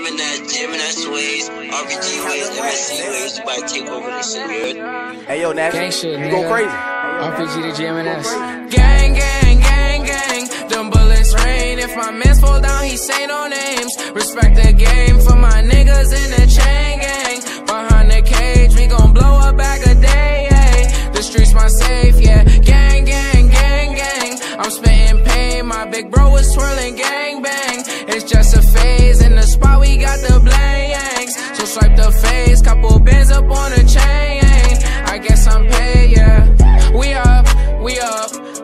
in that gym and that ways, RPG ways, MSC ways, you might take over this shit, you heard? Hey yo, Nash, gang shit, you go crazy. RPG to GMNS. Gang, gang, gang, gang. Them bullets rain. If my mans fall down, he say no names. Respect the game for my niggas in the chain gang. Behind the cage, we gon' blow a bag a day. Ay. The streets my safe, yeah. Gang, gang, gang, gang. I'm spitting pain. My big bro was twirling gang bang. It's just a phase. In the spot, we got the blanks. So swipe the face. Couple bands up on the chain. I guess I'm paid, yeah. We up.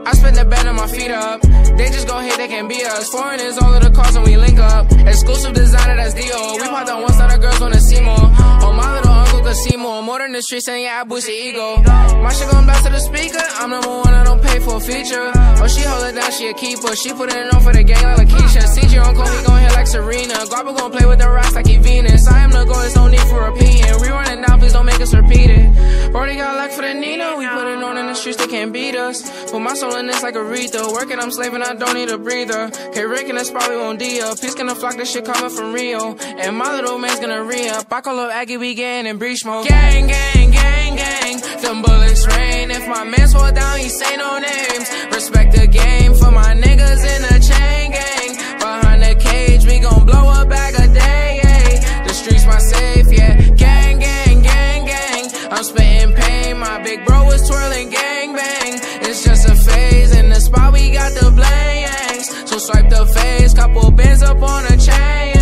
I spend the bed on my feet up. They just go hit, they can be us. Foreign is all of the cars and we link up. Exclusive designer, that's Dio. We popped on one side, the girls wanna see more. Oh, my little uncle could see more. More than the streets, and yeah, I boost the ego. My shit gon' blast to the speaker. I'm number one, I don't pay for a feature. Oh, she hold it down, she a keeper. She put it on for the gang like Lakeisha. CG uncle, he gon' hit like Serena. Guapa gon' play with the rocks like he Venus. I am the goal, there's no need for repeating. We running down, please don't make us repeat it. Brody got luck for the Nina. We put it on in the streets, they can't beat us. Put my soul in this like Aretha. Working, I'm slaving, I don't need a breather. K-Rick in the spot, we won't D-up. Peace gonna flock, this shit coming from Rio. And my little man's gonna re-up. I call up Aggie, we getting in breach mode. Gang, gang, gang, gang. Them bullets rain. If my mans fall down, he say no names. Respect the game for my niggas in the chain gang. Behind the cage, we gon' blow a bag a day. Ay. The streets my safe, yeah. Gang, gang, gang, gang. I'm spitting pain. My big bro was twirling gang bang. It's just a phase. In the spot, we got the blanks. So swipe the face. Couple bands up on a chain.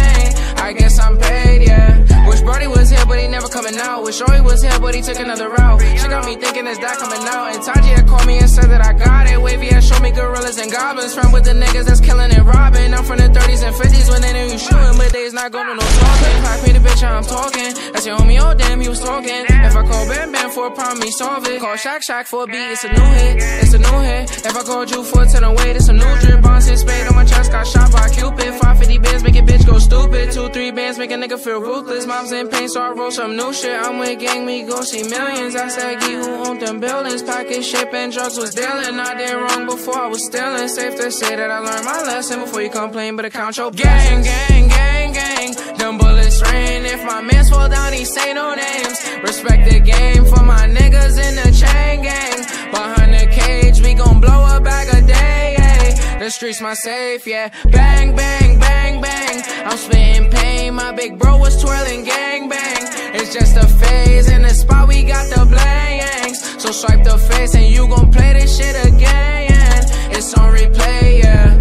I guess I'm paid, yeah. Wish Brody was here, but he never coming out. Wish Joey was here, but he took another route. She got me thinking, is that coming out? And Taji had called me and said that I got it. Wavy had showed me gorillas and goblins. Friend with the niggas that's killing and robbing. I'm from the 30s and 50s when they knew you shooting, but they's not going to no talking. Pack me the bitch, how I'm talking. That's your homie, oh damn, he was talking. If I call Bam Bam for a problem, he solve it. Call Shaq Shaq for a beat, it's a new hit. It's a new hit. If I called you for a 10 away, it's a new drip. Bonds and spade on my chest, got shot by Cupid. 550 bands, make a bitch go stupid. 2-3 bands, make a nigga feel ruthless. Mom's in pain, so I roll some new shit. I'm with gang, we go see millions. I said, Gee, who owned them buildings? Package, ship, and drugs was dealing. I did wrong before I was stealing. Safe to say that I learned my lesson before you complain, but count your gang, gang, gang, gang. Them bullets rain. If my mans fall down, he say no names. Respect the game for my niggas in the chain gang. Behind the cage, we gon' blow a bag a day. Ay. The streets my safe, yeah. Bang, bang, bang, bang. I'm spitting pain. My big bro was twirling gang bang. It's just a phase. In the spot, we got the blanks. So swipe the face and you gon' play this shit again. It's on replay, yeah.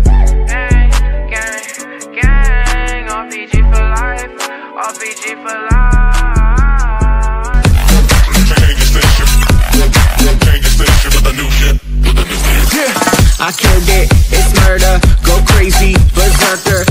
Gang, gang, gang. RPG for life. RPG for life. Change the station. Change the station with the new shit. I killed it, it's murder, go crazy, berserker.